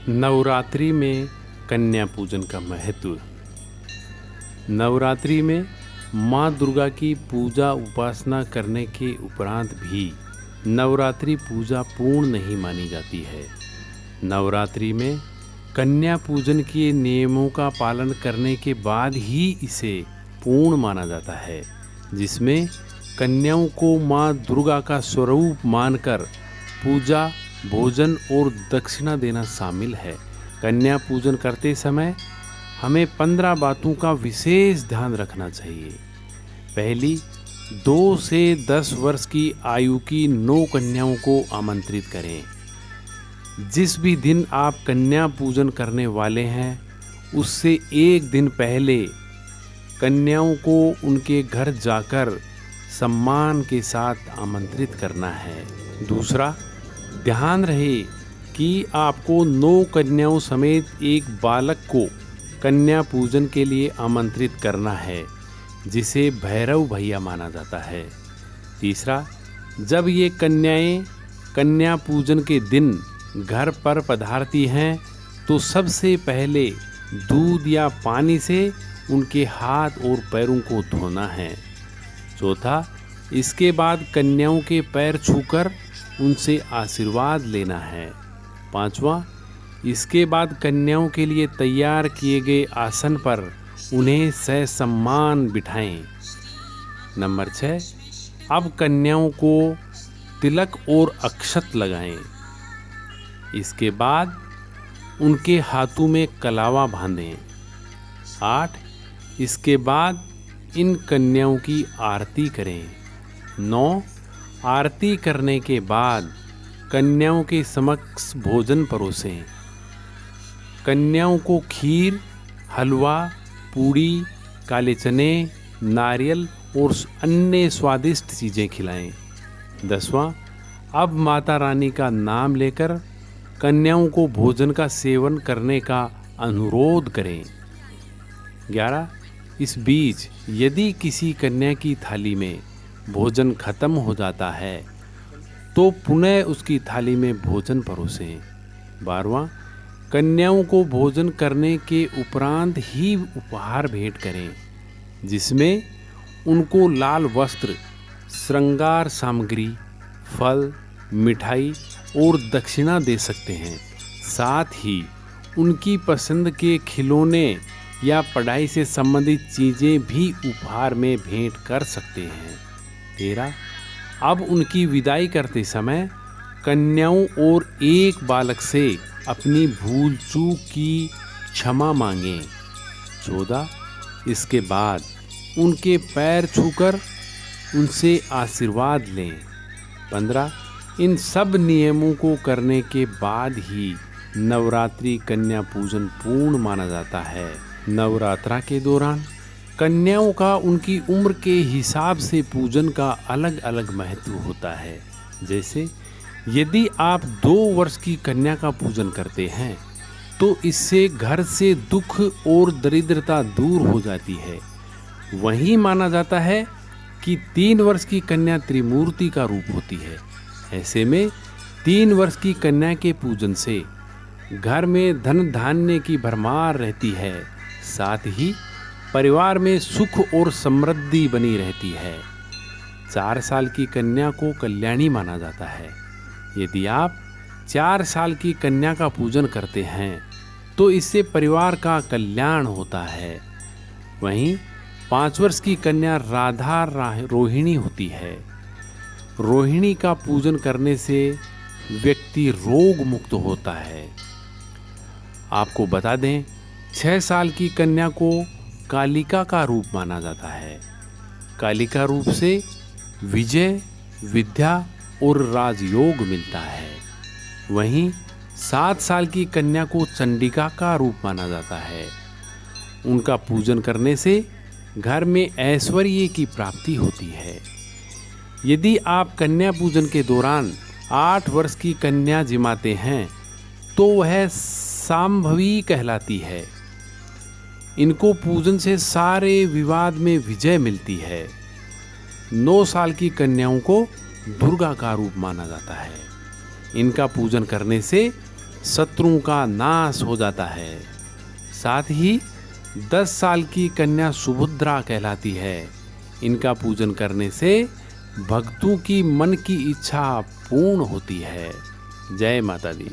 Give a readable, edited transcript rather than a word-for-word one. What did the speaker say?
नवरात्रि में कन्या पूजन का महत्व। नवरात्रि में माँ दुर्गा की पूजा उपासना करने के उपरांत भी नवरात्रि पूजा पूर्ण नहीं मानी जाती है। नवरात्रि में कन्या पूजन के नियमों का पालन करने के बाद ही इसे पूर्ण माना जाता है, जिसमें कन्याओं को माँ दुर्गा का स्वरूप मानकर पूजा, भोजन और दक्षिणा देना शामिल है। कन्या पूजन करते समय हमें 15 बातों का विशेष ध्यान रखना चाहिए। पहली, 2 से 10 वर्ष की आयु की 9 कन्याओं को आमंत्रित करें। जिस भी दिन आप कन्या पूजन करने वाले हैं, उससे एक दिन पहले कन्याओं को उनके घर जाकर सम्मान के साथ आमंत्रित करना है। दूसरा, ध्यान रहे कि आपको 9 कन्याओं समेत एक बालक को कन्या पूजन के लिए आमंत्रित करना है, जिसे भैरव भैया माना जाता है। तीसरा, जब ये कन्याएं कन्या पूजन के दिन घर पर पधारती हैं, तो सबसे पहले दूध या पानी से उनके हाथ और पैरों को धोना है। चौथा, इसके बाद कन्याओं के पैर छूकर उनसे आशीर्वाद लेना है। पांचवा, इसके बाद कन्याओं के लिए तैयार किए गए आसन पर उन्हें ससम्मान बिठाएं। नंबर 6, अब कन्याओं को तिलक और अक्षत लगाएं। इसके बाद उनके हाथों में कलावा बांधें। 8, इसके बाद इन कन्याओं की आरती करें। 9, आरती करने के बाद कन्याओं के समक्ष भोजन परोसें। कन्याओं को खीर, हलवा, पूड़ी, काले चने, नारियल और अन्य स्वादिष्ट चीज़ें खिलाएं। 10वां, अब माता रानी का नाम लेकर कन्याओं को भोजन का सेवन करने का अनुरोध करें। 11, इस बीच यदि किसी कन्या की थाली में भोजन खत्म हो जाता है, तो पुनः उसकी थाली में भोजन परोसें। 12वां, कन्याओं को भोजन करने के उपरांत ही उपहार भेंट करें, जिसमें उनको लाल वस्त्र, श्रृंगार सामग्री, फल, मिठाई और दक्षिणा दे सकते हैं। साथ ही उनकी पसंद के खिलौने या पढ़ाई से संबंधित चीज़ें भी उपहार में भेंट कर सकते हैं। 13, अब उनकी विदाई करते समय कन्याओं और एक बालक से अपनी भूल चूक की क्षमा मांगें। 14, इसके बाद उनके पैर छूकर उनसे आशीर्वाद लें। 15, इन सब नियमों को करने के बाद ही नवरात्रि कन्या पूजन पूर्ण माना जाता है। नवरात्रा के दौरान कन्याओं का उनकी उम्र के हिसाब से पूजन का अलग अलग महत्व होता है। जैसे यदि आप 2 वर्ष की कन्या का पूजन करते हैं, तो इससे घर से दुख और दरिद्रता दूर हो जाती है। वहीं माना जाता है कि 3 वर्ष की कन्या त्रिमूर्ति का रूप होती है। ऐसे में 3 वर्ष की कन्या के पूजन से घर में धन धान्य की भरमार रहती है, साथ ही परिवार में सुख और समृद्धि बनी रहती है। 4 साल की कन्या को कल्याणी माना जाता है। यदि आप 4 साल की कन्या का पूजन करते हैं, तो इससे परिवार का कल्याण होता है। वहीं 5 वर्ष की कन्या राधा रोहिणी होती है। रोहिणी का पूजन करने से व्यक्ति रोग मुक्त होता है। आपको बता दें, 6 साल की कन्या को कालिका का रूप माना जाता है। कालिका रूप से विजय, विद्या और राजयोग मिलता है। वहीं 7 साल की कन्या को चंडिका का रूप माना जाता है। उनका पूजन करने से घर में ऐश्वर्य की प्राप्ति होती है। यदि आप कन्या पूजन के दौरान 8 वर्ष की कन्या जिमाते हैं, तो वह सांभवी कहलाती है। इनको पूजन से सारे विवाद में विजय मिलती है। 9 साल की कन्याओं को दुर्गा का रूप माना जाता है। इनका पूजन करने से शत्रुओं का नाश हो जाता है। साथ ही 10 साल की कन्या सुभद्रा कहलाती है। इनका पूजन करने से भक्तों की मन की इच्छा पूर्ण होती है। जय माता दी।